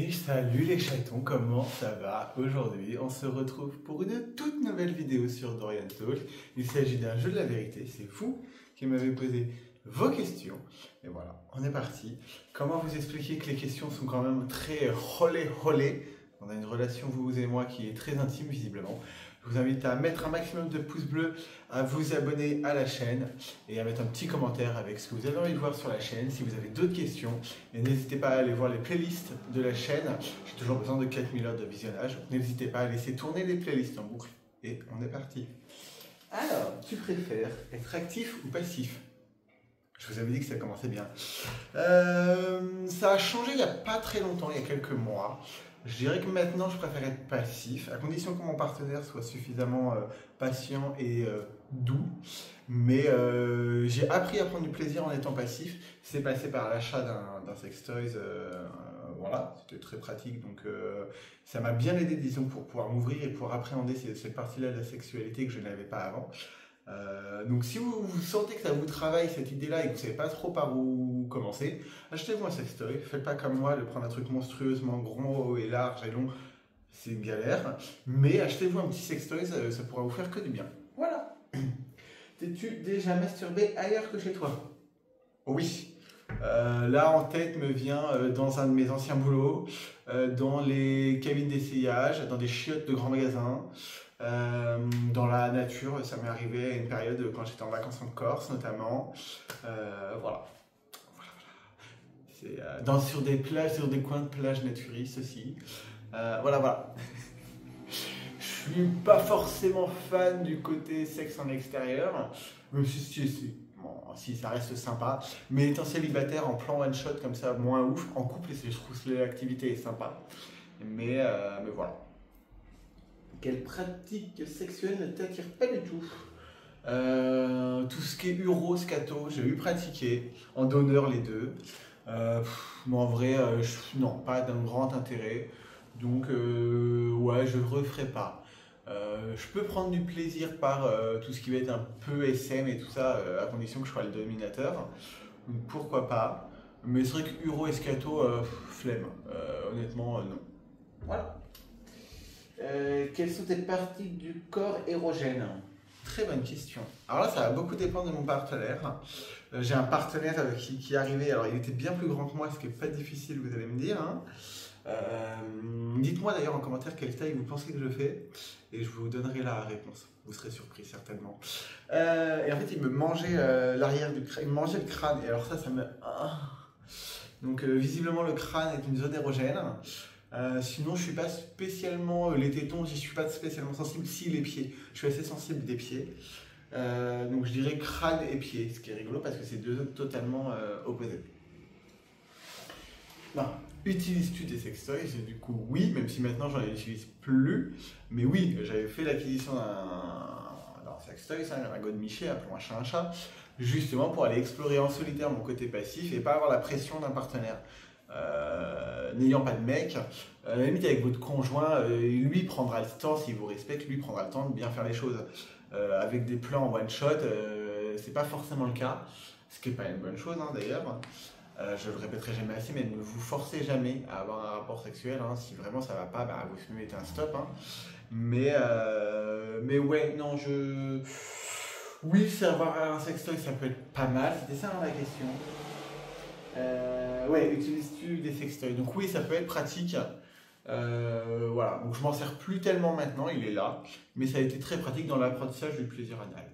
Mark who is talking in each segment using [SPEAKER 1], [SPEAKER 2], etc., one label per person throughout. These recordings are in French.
[SPEAKER 1] Salut les chatons, comment ça va? Aujourd'hui, on se retrouve pour une toute nouvelle vidéo sur Dorian Talk. Il s'agit d'un jeu de la vérité, c'est vous qui m'avez posé vos questions. Et voilà, on est parti. Comment vous expliquer que les questions sont quand même très holé. On a une relation, vous et moi, qui est très intime visiblement. Je vous invite à mettre un maximum de pouces bleus, à vous abonner à la chaîne et à mettre un petit commentaire avec ce que vous avez envie de voir sur la chaîne. Si vous avez d'autres questions, et n'hésitez pas à aller voir les playlists de la chaîne. J'ai toujours besoin de 4000 heures de visionnage. N'hésitez pas à laisser tourner les playlists en boucle. Et on est parti. Alors, tu préfères être actif ou passif? Je vous avais dit que ça commençait bien. Ça a changé il n'y a pas très longtemps, il y a quelques mois. Je dirais que maintenant, je préfère être passif, à condition que mon partenaire soit suffisamment patient et doux. Mais j'ai appris à prendre du plaisir en étant passif. C'est passé par l'achat d'un sextoys. Voilà, c'était très pratique. Donc ça m'a bien aidé, disons, pour pouvoir m'ouvrir et pouvoir appréhender cette partie-là de la sexualité que je n'avais pas avant. Donc si vous sentez que ça vous travaille cette idée-là et que vous ne savez pas trop par où commencer, achetez-vous un sextoy. Faites pas comme moi de prendre un truc monstrueusement gros et large et long, c'est une galère. Mais achetez-vous un petit sextoy, ça pourra vous faire que du bien. Voilà. T'es-tu déjà masturbé ailleurs que chez toi? Oui. Là en tête me vient dans un de mes anciens boulots, dans les cabines d'essayage, dans des chiottes de grands magasins. Dans la nature, ça m'est arrivé à une période quand j'étais en vacances en Corse notamment. Voilà. Sur des plages, sur des coins de plage naturistes aussi. Voilà. Je suis pas forcément fan du côté sexe en extérieur, même si ça reste sympa. Mais étant célibataire en plan one shot comme ça, moins ouf. En couple, je trouve que l'activité est sympa. Mais voilà. Quelle pratique sexuelle ne t'attire pas du tout? Tout ce qui est uro, scato, j'ai eu pratiqué, en donneur les deux. Mais en vrai, non, pas d'un grand intérêt. Donc, ouais, je ne le referai pas. Je peux prendre du plaisir par tout ce qui va être un peu SM et tout ça, à condition que je sois le dominateur. Donc, pourquoi pas. Mais c'est vrai que uro et scato, flemme. Honnêtement, non. Voilà. Quelles sont tes parties du corps érogènes? Très bonne question. Alors là, ça va beaucoup dépendre de mon partenaire. J'ai un partenaire qui est arrivé, alors il était bien plus grand que moi, ce qui n'est pas difficile, vous allez me dire. Hein. Dites-moi d'ailleurs en commentaire quelle taille vous pensez que je fais, et je vous donnerai la réponse. Vous serez surpris certainement. Et en fait, il me mangeait l'arrière du crâne, il me mangeait le crâne, et alors ça me... Donc visiblement, le crâne est une zone érogène. Sinon, je suis pas spécialement les tétons, j'y suis pas spécialement sensible. Si, les pieds, je suis assez sensible des pieds. Donc je dirais crâne et pied, ce qui est rigolo parce que c'est deux zones totalement opposées. Non. Utilises-tu des sextoys? Du coup, oui, même si maintenant j'en utilise plus. Mais oui, j'avais fait l'acquisition d'un sextoy, un god Miché, appelons un chat, justement pour aller explorer en solitaire mon côté passif et pas avoir la pression d'un partenaire. N'ayant pas de mec, à la limite avec votre conjoint, lui prendra le temps, s'il vous respecte, lui prendra le temps de bien faire les choses. Avec des plans en one shot, c'est pas forcément le cas, ce qui n'est pas une bonne chose hein, d'ailleurs. Je le répéterai jamais assez, mais ne vous forcez jamais à avoir un rapport sexuel. Hein. Si vraiment ça va pas, bah, vous mettez un stop. Hein. Mais ouais, non, oui, avoir un sextoy, ça peut être pas mal. C'était ça hein, la question. Ouais, utilises-tu des sextoys? Donc oui, ça peut être pratique. Voilà, donc je m'en sers plus tellement maintenant, il est là. Mais ça a été très pratique dans l'apprentissage du plaisir anal.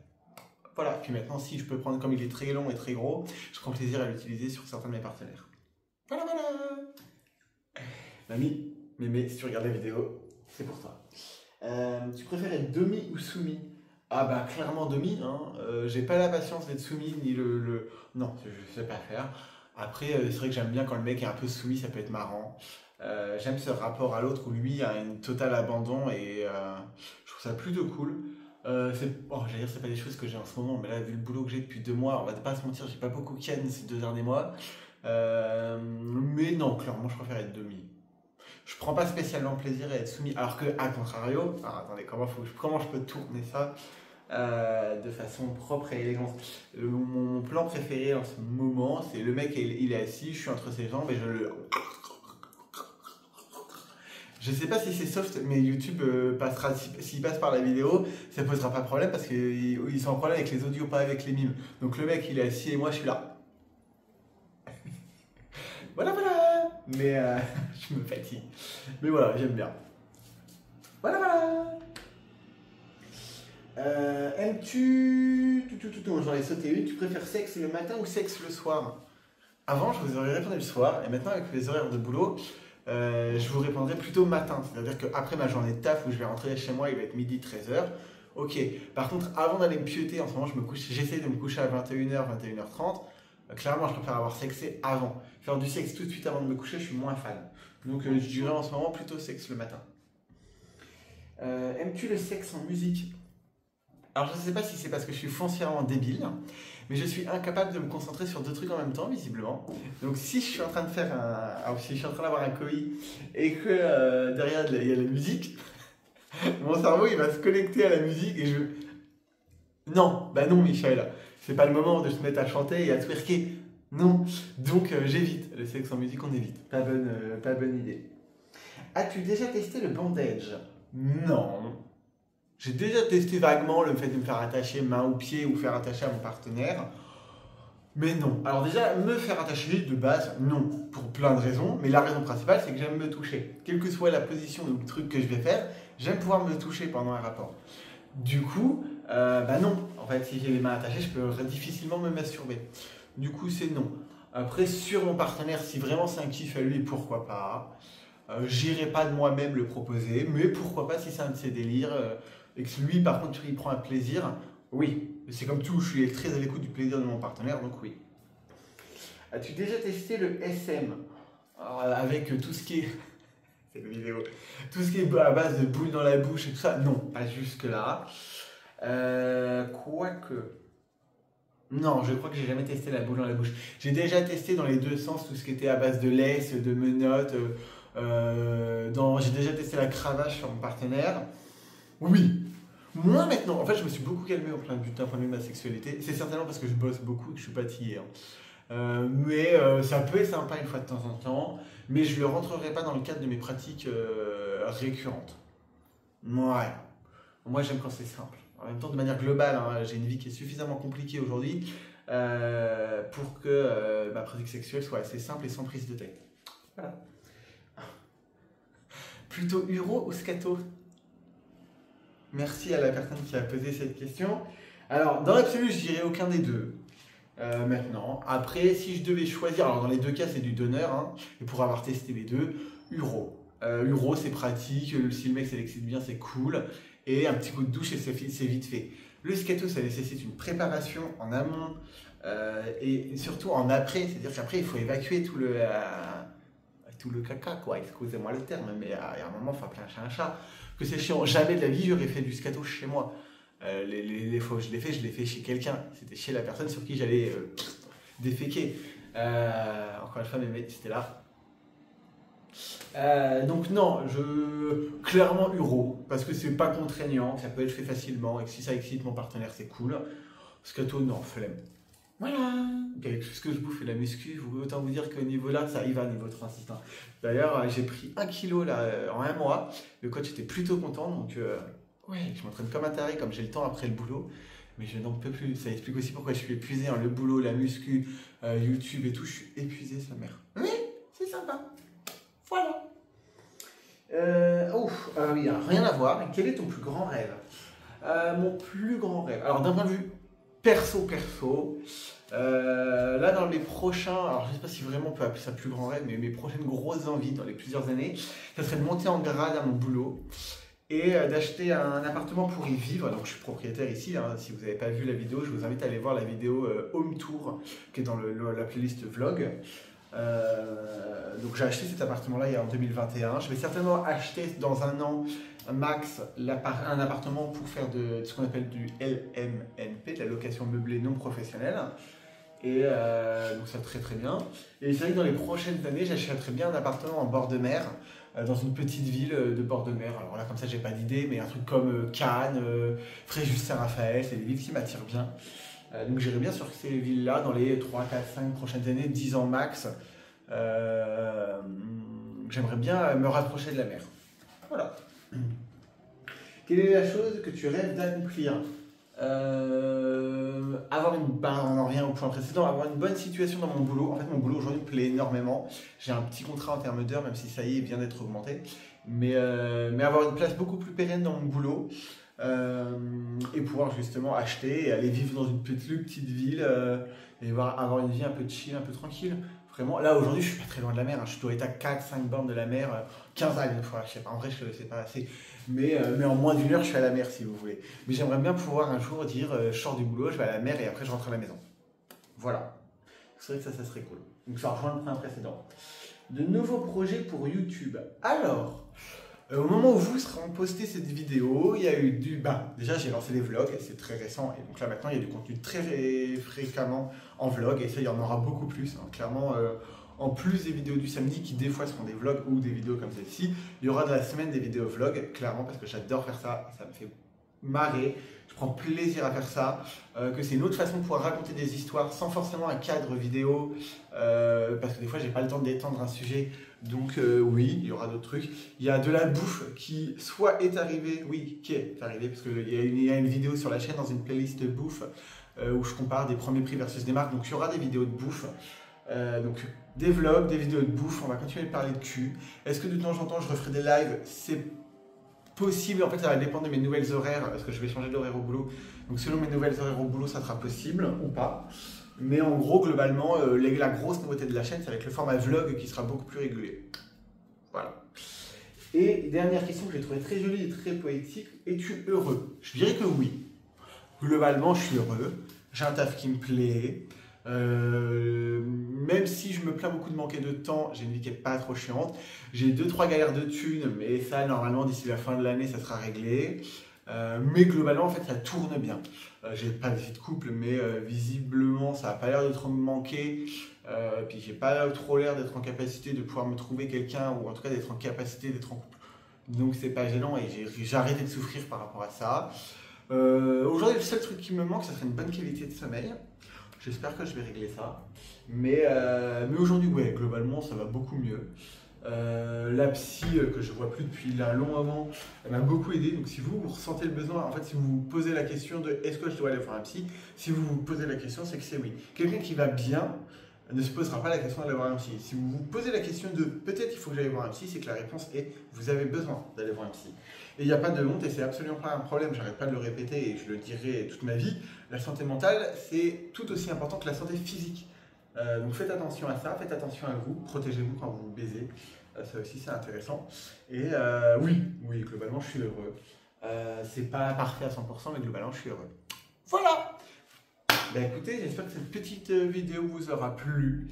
[SPEAKER 1] Voilà, puis maintenant, si je peux prendre, comme il est très long et très gros, je prends plaisir à l'utiliser sur certains de mes partenaires. Voilà. Mamie, mémé, si tu regardes la vidéo, c'est pour toi. Tu préfères être demi ou soumis? Ah bah clairement demi, hein. J'ai pas la patience d'être soumis, ni le... Non, je sais pas faire. Après, c'est vrai que j'aime bien quand le mec est un peu soumis, ça peut être marrant. J'aime ce rapport à l'autre où lui a une totale abandon et je trouve ça plutôt cool. J'allais dire c'est pas des choses que j'ai en ce moment, mais là vu le boulot que j'ai depuis 2 mois, on va pas se mentir, j'ai pas beaucoup ken ces 2 derniers mois. Mais non, clairement je préfère être demi. Je prends pas spécialement plaisir à être soumis, alors que à contrario, attendez, comment je peux tourner ça de façon propre et élégante. Mon plan préféré en ce moment, c'est le mec il est assis, je suis entre ses jambes et je le Je sais pas si c'est soft, mais YouTube passera, s'il passe par la vidéo, ça posera pas de problème parce qu'ils sont en problème avec les audios, pas avec les mimes. Donc le mec il est assis et moi je suis là. Voilà, voilà. Mais je me fatigue. Mais voilà, j'aime bien. Voilà, voilà. Aimes-tu... J'en ai sauté une. Tu préfères sexe le matin ou sexe le soir? Avant, je vous aurais répondu le soir. Et maintenant, avec les horaires de boulot, je vous répondrai plutôt matin. C'est-à-dire qu'après ma journée de taf où je vais rentrer chez moi, il va être midi, 13h. Ok. Par contre, avant d'aller me pioter, en ce moment, j'essaie de me coucher à 21h, 21h30. Clairement, je préfère avoir sexé avant. Faire du sexe tout de suite avant de me coucher, je suis moins fan. Donc, je dirais en ce moment plutôt sexe le matin. Aimes-tu le sexe en musique? Alors, je ne sais pas si c'est parce que je suis foncièrement débile, mais je suis incapable de me concentrer sur deux trucs en même temps, visiblement. Donc, si je suis en train de faire si je suis en train d'avoir un coït et que derrière il y a la musique, mon cerveau il va se connecter à la musique et je. Non, bah non, Michel, c'est pas le moment de se mettre à chanter et à twerker. Non, donc j'évite. Le sexe en musique, on évite. Pas bonne idée. As-tu déjà testé le bandage? Non. J'ai déjà testé vaguement le fait de me faire attacher main ou pied ou faire attacher à mon partenaire. Mais non. Alors déjà, me faire attacher de base, non. Pour plein de raisons. Mais la raison principale, c'est que j'aime me toucher. Quelle que soit la position ou le truc que je vais faire, j'aime pouvoir me toucher pendant un rapport. Du coup, bah non. En fait, si j'ai les mains attachées, je peux difficilement me masturber. Du coup, c'est non. Après, sur mon partenaire, si vraiment c'est un kiff à lui, pourquoi pas. J'irai pas de moi-même le proposer, mais pourquoi pas si c'est un de ses délires et que lui, par contre, il prend un plaisir. Oui, c'est comme tout, je suis très à l'écoute du plaisir de mon partenaire, donc oui. As-tu déjà testé le SM? Alors, avec tout ce qui est. C'est une vidéo. Tout ce qui est à base de boules dans la bouche et tout ça, non, pas jusque-là. Quoique. Non, je crois que j'ai jamais testé la boule dans la bouche. J'ai déjà testé dans les deux sens tout ce qui était à base de laisse, de menottes. J'ai déjà testé la cravache sur mon partenaire. Oui. Moi maintenant, en fait, je me suis beaucoup calmé d'un point de vue de ma sexualité. C'est certainement parce que je bosse beaucoup et que je suis fatigué. Mais ça peut être sympa une fois de temps en temps. Mais je ne le rentrerai pas dans le cadre de mes pratiques récurrentes. Ouais. Moi, j'aime quand c'est simple. En même temps, de manière globale, hein, j'ai une vie qui est suffisamment compliquée aujourd'hui pour que ma pratique sexuelle soit assez simple et sans prise de tête. Voilà. Plutôt uro ou scato? Merci à la personne qui a posé cette question. Alors, dans l'absolu, je dirais aucun des deux. Maintenant, après, si je devais choisir, alors dans les deux cas, c'est du donneur, hein, et pour avoir testé les deux, uro. Uro, c'est pratique, si le mec s'excite bien, c'est cool, et un petit coup de douche et c'est vite fait. Le scato, ça nécessite une préparation en amont et surtout en après, c'est-à-dire qu'après, il faut évacuer tout le caca, quoi. Excusez-moi le terme, mais il y a un moment, il faut appeler un chat un chat. Que c'est chiant. Jamais de la vie, j'aurais fait du scato chez moi. Les fois où je l'ai fait chez quelqu'un. C'était chez la personne sur qui j'allais déféquer. Encore une fois, mais c'était là. Donc non, clairement uro, parce que c'est pas contraignant, ça peut être fait facilement, et que si ça excite mon partenaire, c'est cool. Scato, non, flemme. Voilà. Avec tout ce que je bouffe et la muscu, autant vous dire qu'au niveau là, ça y va, niveau transit. Hein. D'ailleurs, j'ai pris 1 kg là, en un mois. Le coach était plutôt content, donc ouais, je m'entraîne comme un taré, comme j'ai le temps après le boulot. Mais je n'en peux plus. Ça explique aussi pourquoi je suis épuisé. Hein. Le boulot, la muscu, YouTube et tout, je suis épuisé, sa mère. Oui, c'est sympa. Voilà. Oui, rien à voir. Quel est ton plus grand rêve? Mon plus grand rêve. Alors, d'un point de vue perso, là dans les prochains, alors je sais pas si vraiment on peut appeler ça plus grand rêve, mais mes prochaines grosses envies dans les plusieurs années, ça serait de monter en grade à mon boulot et d'acheter un appartement pour y vivre. Donc je suis propriétaire ici, hein. Si vous n'avez pas vu la vidéo, je vous invite à aller voir la vidéo Home Tour qui est dans la playlist vlog. Donc j'ai acheté cet appartement là en 2021. Je vais certainement acheter dans un an max un appartement pour faire de ce qu'on appelle du LMNP, de la location meublée non professionnelle. Et donc ça très bien. Et c'est vrai que dans les prochaines années, j'achèterai bien un appartement en bord de mer, dans une petite ville de bord de mer. Alors là, comme ça, j'ai pas d'idée, mais un truc comme Cannes, Fréjus-Saint-Raphaël, c'est des villes qui m'attirent bien. Donc j'irai bien sur ces villes-là dans les 3, 4, 5 prochaines années, 10 ans max. J'aimerais bien me rapprocher de la mer. Quelle est la chose que tu rêves d'accomplir? Avoir on en revient au point précédent, avoir une bonne situation dans mon boulot. En fait, mon boulot aujourd'hui me plaît énormément. J'ai un petit contrat en termes d'heures, même si ça y est, il vient d'être augmenté. Mais avoir une place beaucoup plus pérenne dans mon boulot et pouvoir justement acheter et aller vivre dans une petite ville et avoir une vie un peu chill, un peu tranquille. Vraiment, là aujourd'hui, je suis pas très loin de la mer. Je dois être à 4-5 bornes de la mer, 15 à une fois. Je sais pas, en vrai, je ne sais pas assez. Mais en moins d'une heure, je suis à la mer si vous voulez. Mais j'aimerais bien pouvoir un jour dire je sors du boulot, je vais à la mer et après je rentre à la maison. Voilà. C'est vrai que ça serait cool. Donc ça rejoint le point précédent. De nouveaux projets pour YouTube. Alors, au moment où vous serez posté cette vidéo, il y a eu déjà j'ai lancé les vlogs, et c'est très récent. Et donc là maintenant, il y a du contenu très fréquemment en vlog. Et ça, il y en aura beaucoup plus. Hein. Clairement, en plus des vidéos du samedi, qui des fois seront des vlogs ou des vidéos comme celle-ci, il y aura de la semaine des vidéos vlogs, clairement, parce que j'adore faire ça. Ça me fait marrer. Je prends plaisir à faire ça, que c'est une autre façon de pouvoir raconter des histoires sans forcément un cadre vidéo, parce que des fois j'ai pas le temps d'étendre un sujet, donc oui, il y aura d'autres trucs. Il y a de la bouffe qui soit est arrivée, qui est arrivée, parce qu'il y a une vidéo sur la chaîne dans une playlist bouffe, où je compare des premiers prix versus des marques, donc il y aura des vidéos de bouffe. Donc des vlogs, des vidéos de bouffe, on va continuer de parler de cul. Est-ce que de temps en temps je referai des lives? C'est possible, en fait ça va dépendre de mes nouvelles horaires, parce que je vais changer d'horaire au boulot. Donc selon mes nouvelles horaires au boulot, ça sera possible ou pas. Mais en gros, globalement, la grosse nouveauté de la chaîne, c'est avec le format vlog qui sera beaucoup plus régulier. Voilà. Et dernière question que j'ai trouvée très jolie et très poétique, es-tu heureux? Je dirais que oui. Globalement, je suis heureux. J'ai un taf qui me plaît. Même si je me plains beaucoup de manquer de temps, j'ai une vie qui n'est pas trop chiante. J'ai 2-3 galères de thunes, mais ça, normalement, d'ici la fin de l'année, ça sera réglé. Mais globalement, en fait, ça tourne bien. J'ai pas de vie de couple, mais visiblement, ça n'a pas l'air de trop me manquer. Puis j'ai pas trop l'air d'être en capacité de pouvoir me trouver quelqu'un, ou en tout cas d'être en capacité d'être en couple. Donc c'est pas gênant et j'ai arrêté de souffrir par rapport à ça. Aujourd'hui, le seul truc qui me manque, ça serait une bonne qualité de sommeil. J'espère que je vais régler ça. Mais aujourd'hui, ouais, globalement, ça va beaucoup mieux. La psy que je vois plus depuis un long moment, elle m'a beaucoup aidé. Donc si vous ressentez le besoin, en fait, si vous vous posez la question de est-ce que je dois aller voir un psy, si vous vous posez la question, c'est que c'est oui. Quelqu'un qui va bien ne se posera pas la question d'aller voir un psy. Si vous vous posez la question de peut-être il faut que j'aille voir un psy, c'est que la réponse est vous avez besoin d'aller voir un psy. Et il n'y a pas de honte et c'est absolument pas un problème, j'arrête pas de le répéter et je le dirai toute ma vie. La santé mentale, c'est tout aussi important que la santé physique. Donc faites attention à ça, faites attention à vous, protégez-vous quand vous baisez. Ça aussi c'est intéressant. Et oui, globalement je suis heureux. C'est pas parfait à 100%, mais globalement je suis heureux. Voilà! Écoutez, j'espère que cette petite vidéo vous aura plu.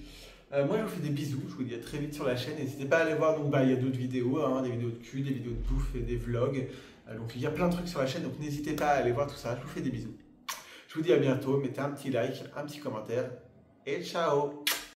[SPEAKER 1] Moi je vous fais des bisous, je vous dis à très vite sur la chaîne. N'hésitez pas à aller voir, donc il y a d'autres vidéos, des vidéos de cul, des vidéos de bouffe et des vlogs. Donc il y a plein de trucs sur la chaîne, donc n'hésitez pas à aller voir tout ça. Je vous fais des bisous. Je vous dis à bientôt, mettez un petit like, un petit commentaire et ciao!